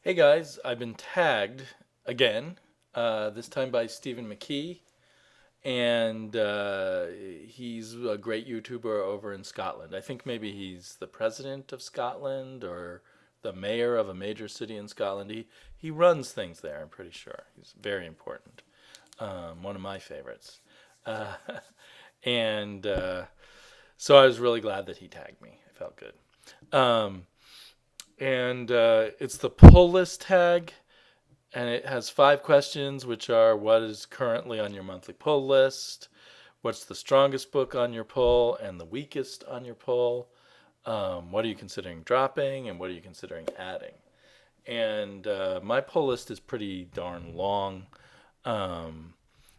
Hey guys, I've been tagged again, this time by Stephen McKee, and he's a great YouTuber over in Scotland. I think maybe he's the president of Scotland or the mayor of a major city in Scotland. He runs things there, I'm pretty sure. He's very important. One of my favorites. Uh, and so I was really glad that he tagged me. I felt good. Um, and it's the pull list tag, and it has 5 questions, which are: what is currently on your monthly pull list? What's the strongest book on your pull and the weakest on your pull? What are you considering dropping, and what are you considering adding? And my pull list is pretty darn long, um,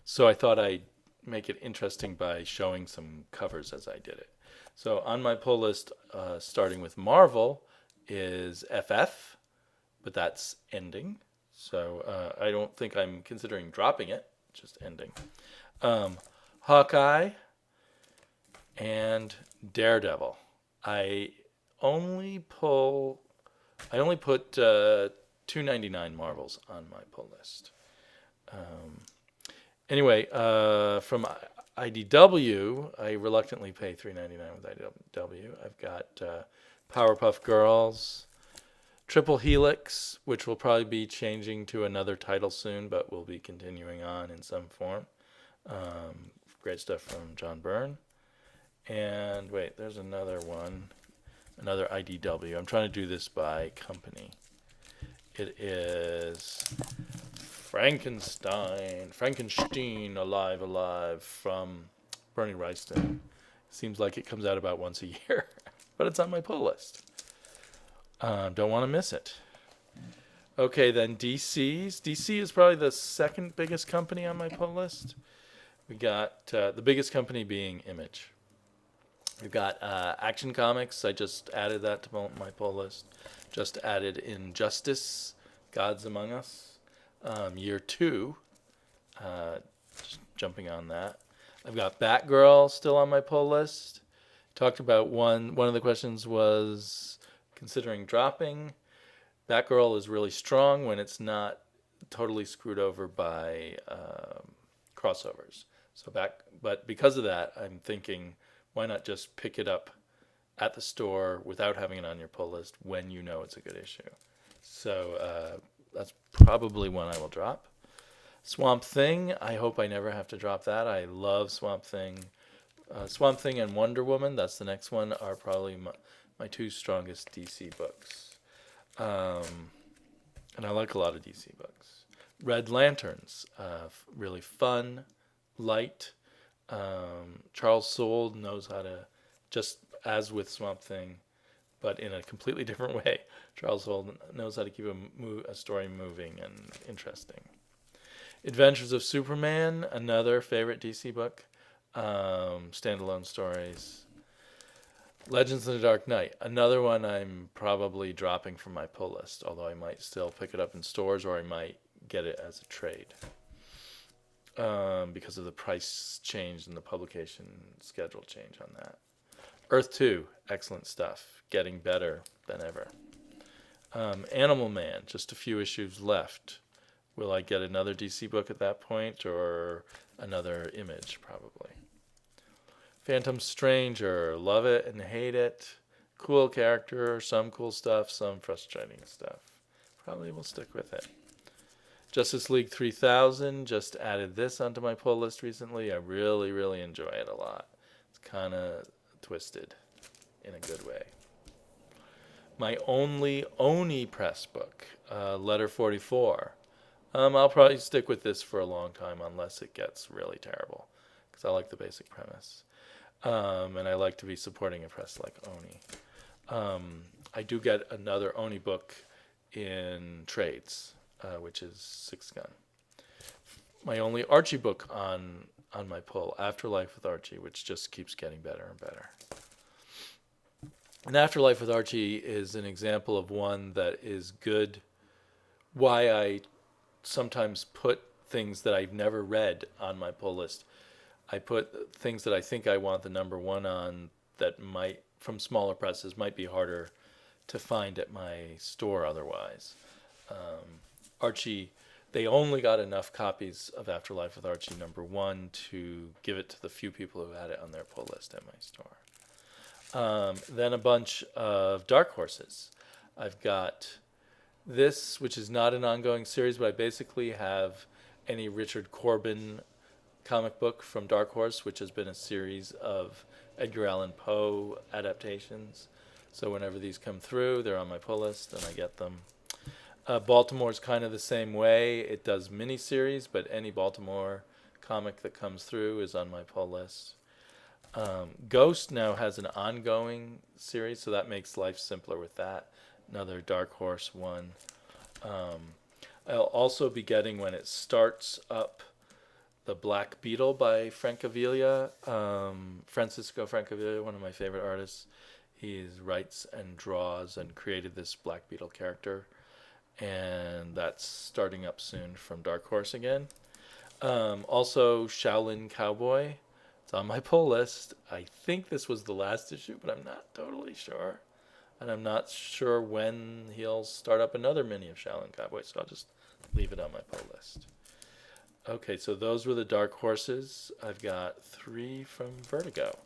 so I thought I'd make it interesting by showing some covers as I did it. So on my pull list, starting with Marvel, is FF, but that's ending. So I don't think I'm considering dropping it, just ending. Um, Hawkeye and Daredevil. I only pull. I only put 299 Marvels on my pull list. Um, anyway, from IDW, I reluctantly pay $3.99 with IDW. I've got Powerpuff Girls, Triple Helix, which will probably be changing to another title soon, but will be continuing on in some form. Great stuff from John Byrne. And wait, there's another one, another IDW. I'm trying to do this by company. It is Frankenstein, Alive, Alive from Bernie Wrightson. Seems like it comes out about once a year, but it's on my pull list. Don't want to miss it. Okay, then DC's. DC is probably the second biggest company on my pull list. We got the biggest company being Image. We've got Action Comics. I just added that to my pull list. Just added Injustice, Gods Among Us, year 2. Just jumping on that. I've got Batgirl still on my pull list. Talked about one. One of the questions was considering dropping. Batgirl is really strong when it's not totally screwed over by crossovers. But because of that, I'm thinking, why not just pick it up at the store without having it on your pull list when you know it's a good issue? So that's probably one I will drop. Swamp Thing, I hope I never have to drop that. I love Swamp Thing. Swamp Thing and Wonder Woman, that's the next one, are probably my 2 strongest DC books. And I like a lot of DC books. Red Lanterns, really fun, light. Charles Soule knows how to, just as with Swamp Thing, but in a completely different way. Charles Soule knows how to keep a story moving and interesting. Adventures of Superman, another favorite DC book. Standalone stories. Legends of the Dark Knight, another one I'm probably dropping from my pull list, although I might still pick it up in stores or I might get it as a trade because of the price change and the publication schedule change on that. Earth 2, excellent stuff, getting better than ever. Animal Man, just a few issues left. Will I get another DC book at that point or another Image? Probably. Phantom Stranger, love it and hate it. Cool character, some cool stuff, some frustrating stuff. Probably will stick with it. Justice League 3000, just added this onto my pull list recently. I really, really enjoy it a lot. It's kind of twisted in a good way. My only Oni press book, Letter 44. I'll probably stick with this for a long time unless it gets really terrible, because I like the basic premise. And I like to be supporting a press like Oni. I do get another Oni book in trades, which is Six Gun. My only Archie book on my pull, Afterlife with Archie, which just keeps getting better and better. And Afterlife with Archie is an example of one that is good. Why I sometimes put things that I've never read on my pull list. I put things that I think I want the number 1 on that might, from smaller presses, might be harder to find at my store otherwise. Archie, they only got enough copies of Afterlife with Archie #1 to give it to the few people who had it on their pull list at my store. Then a bunch of Dark Horses. I've got this, which is not an ongoing series, but I basically have any Richard Corbin comic book from Dark Horse, which has been a series of Edgar Allan Poe adaptations. So whenever these come through, they're on my pull list, and I get them. Baltimore's kind of the same way. It does miniseries, but any Baltimore comic that comes through is on my pull list. Ghost now has an ongoing series, so that makes life simpler with that. Another Dark Horse one. I'll also be getting, when it starts up, The Black Beetle by Francavilla. Francisco Francavilla, one of my favorite artists. He writes and draws and created this Black Beetle character. And that's starting up soon from Dark Horse again. Also, Shaolin Cowboy. It's on my pull list. I think this was the last issue, but I'm not totally sure. And I'm not sure when he'll start up another mini of Shaolin Cowboy, so I'll just leave it on my pull list. Okay, so those were the Dark Horses. I've got 3 from Vertigo.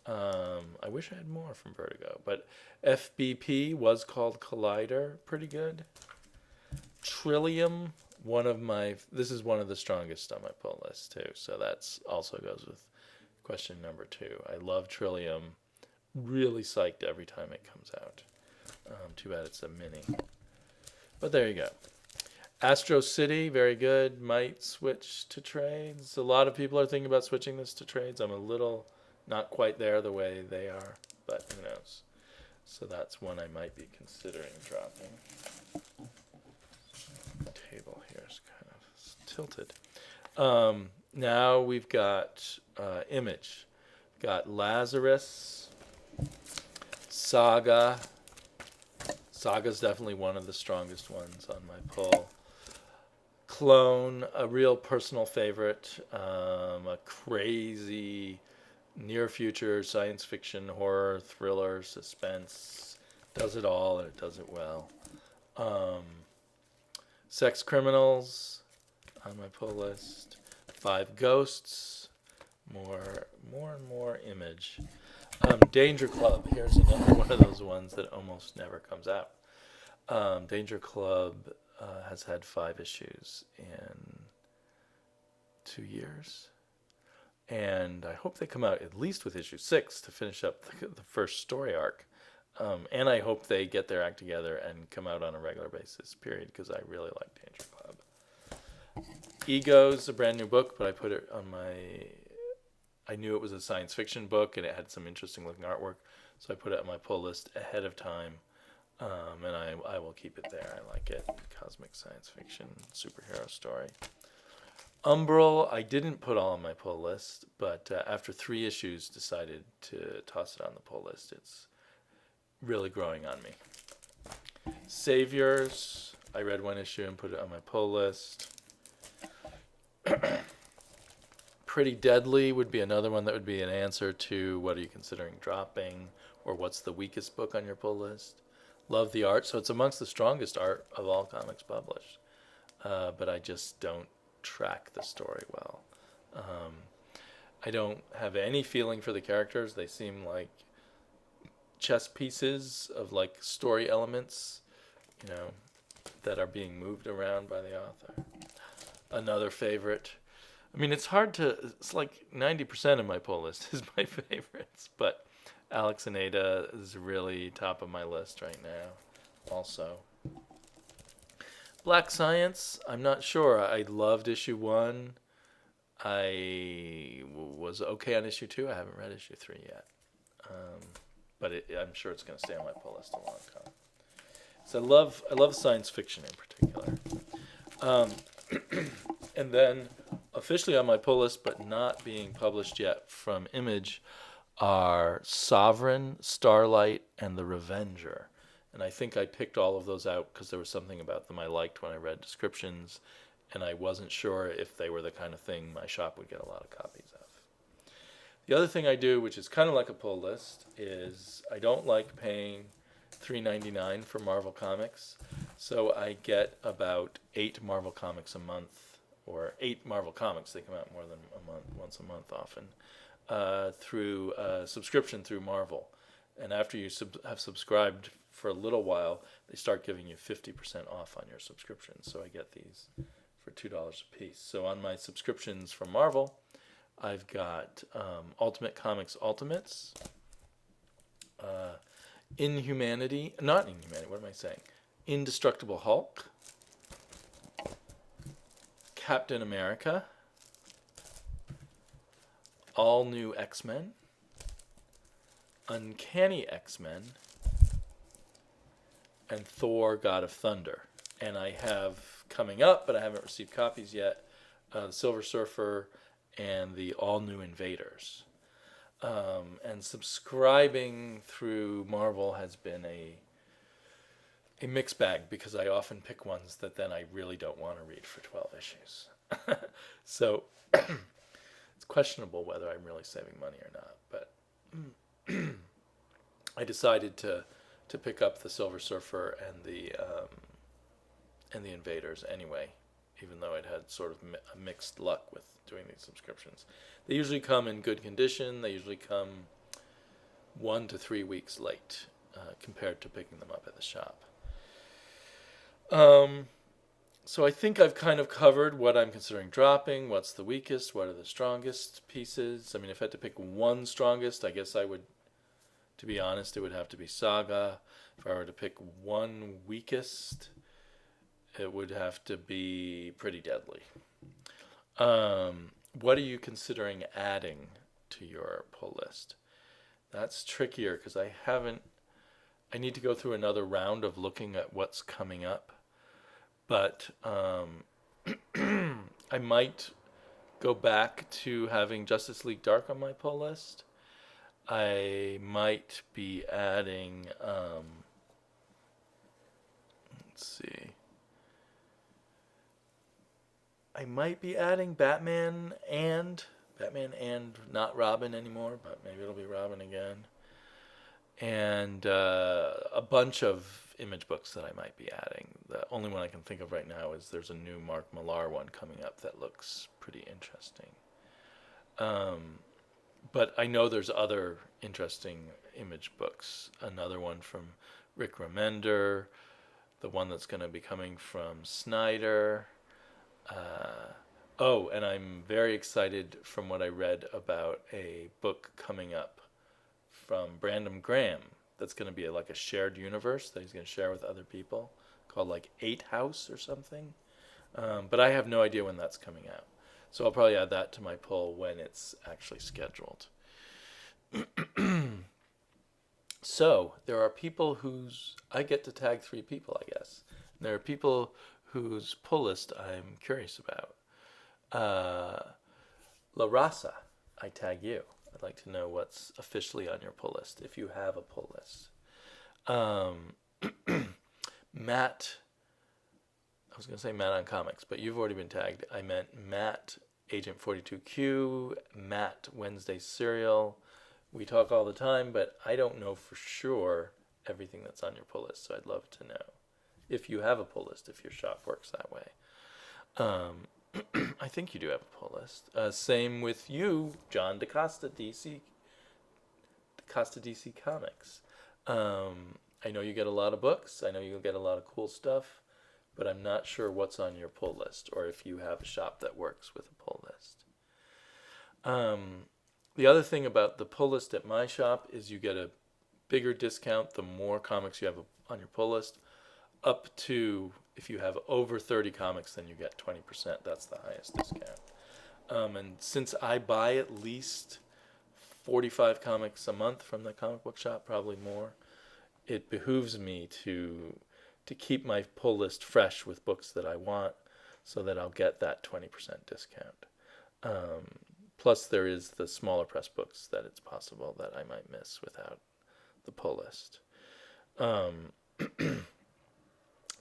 I wish I had more from Vertigo, but FBP was called Collider, pretty good. Trillium, this is one of the strongest on my pull list too, so that's also goes with question number 2. I love Trillium, really psyched every time it comes out. Too bad it's a mini, but there you go. Astro City, very good. Might switch to trades. A lot of people are thinking about switching this to trades. I'm a little not quite there the way they are, but who knows. So that's one I might be considering dropping. The table here is kind of tilted. Now we've got Image. Got Lazarus, Saga. Saga's definitely one of the strongest ones on my pull. Clone, a real personal favorite, a crazy near future science fiction, horror, thriller, suspense. Does it all, and it does it well. Sex Criminals on my pull list. 5 Ghosts. More and more Image. Danger Club. Here's another one of those ones that almost never comes out. Danger Club has had 5 issues in 2 years. And I hope they come out at least with issue 6 to finish up the first story arc. And I hope they get their act together and come out on a regular basis, period, because I really like Danger Club. Ego's a brand new book, but I put it on I knew it was a science fiction book, and it had some interesting looking artwork, so I put it on my pull list ahead of time, and I will keep it there. I like it. Cosmic science fiction, superhero story. Umbral, I didn't put all on my pull list, but after 3 issues, decided to toss it on the pull list. It's really growing on me. Saviors, I read 1 issue and put it on my pull list. Pretty Deadly would be another one that would be an answer to what are you considering dropping, or what's the weakest book on your pull list. Love the art, so it's amongst the strongest art of all comics published, but I just don't track the story well. I don't have any feeling for the characters. They seem like chess pieces of like story elements, that are being moved around by the author. Another favorite. I mean, it's like 90% of my pull list is my favorites, but Alex and Ada is really top of my list right now also. Black Science, I'm not sure. I loved issue 1. I was okay on issue 2. I haven't read issue 3 yet. But I'm sure it's going to stay on my pull list a long time. So I love science fiction in particular. And then officially on my pull list, but not being published yet from Image, are Sovereign, Starlight, and The Revenger. And I think I picked all of those out because there was something about them I liked when I read descriptions, and I wasn't sure if they were the kind of thing my shop would get a lot of copies of. The other thing I do, which is kind of like a pull list, is I don't like paying $3.99 for Marvel Comics. So I get about 8 Marvel comics a month, or 8 Marvel comics. They come out more than a month, once a month often, through subscription through Marvel. And after you have subscribed for a little while, they start giving you 50% off on your subscription. So I get these for $2 a piece. So on my subscriptions for Marvel, I've got Ultimate Comics Ultimates, Inhumanity, not Inhumanity, what am I saying? Indestructible Hulk, Captain America, All New X-Men, Uncanny X-Men, and Thor, God of Thunder. And I have coming up, but I haven't received copies yet, the Silver Surfer and the All New Invaders. And subscribing through Marvel has been a mixed bag, because I often pick ones that then I really don't want to read for 12 issues. So it's questionable whether I'm really saving money or not. But I decided to pick up the Silver Surfer and the Invaders anyway, even though I'd had sort of a mixed luck with doing these subscriptions. They usually come in good condition. They usually come 1 to 3 weeks late compared to picking them up at the shop. So I think I've kind of covered what I'm considering dropping, what's the weakest, what are the strongest pieces. I mean, if I had to pick one strongest, I guess I would, to be honest, it would have to be Saga. If I were to pick one weakest, it would have to be Pretty Deadly. What are you considering adding to your pull list? That's trickier, because I need to go through another round of looking at what's coming up. But I might go back to having Justice League Dark on my pull list. I might be adding, let's see. I might be adding Batman and not Robin anymore, but maybe it'll be Robin again. And a bunch of Image books that I might be adding. The only one I can think of right now is there's a new Mark Millar one coming up that looks pretty interesting. But I know there's other interesting Image books. Another one from Rick Remender, the one that's going to be coming from Snyder. And I'm very excited from what I read about a book coming up from Brandon Graham that's going to be like a shared universe that he's going to share with other people, called like 8 House or something. But I have no idea when that's coming out. So I'll probably add that to my pull when it's actually scheduled. So there are people I get to tag 3 people, I guess. And there are people whose pull list I'm curious about. LahRasa, I tag you. I'd like to know what's officially on your pull list, if you have a pull list. Matt, I was going to say Matt on Comics, but you've already been tagged. I meant Matt, Agent 42Q, Matt, Wednesday Serial. We talk all the time, but I don't know for sure everything that's on your pull list, so I'd love to know if you have a pull list, if your shop works that way. I think you do have a pull list. Same with you, John DaCosta, DC Comics. I know you get a lot of books. I know you'll get a lot of cool stuff, but I'm not sure what's on your pull list, or if you have a shop that works with a pull list. The other thing about the pull list at my shop is you get a bigger discount the more comics you have on your pull list. Up to, if you have over 30 comics, then you get 20%. That's the highest discount. And since I buy at least 45 comics a month from the comic book shop, probably more, it behooves me to keep my pull list fresh with books that I want, so that I'll get that 20% discount. Plus, there is the smaller press books that it's possible that I might miss without the pull list.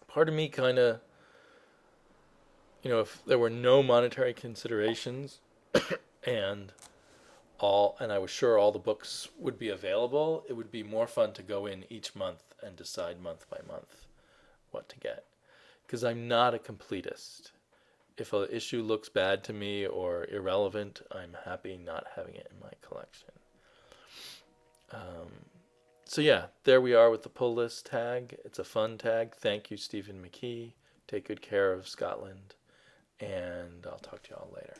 Part of me kind of, if there were no monetary considerations and I was sure all the books would be available, it would be more fun to go in each month and decide month by month what to get. because I'm not a completist. If an issue looks bad to me or irrelevant, I'm happy not having it in my collection. So yeah, there we are with the pull list tag. It's a fun tag. Thank you, Stephen McKee. Take good care of Scotland, and I'll talk to you all later.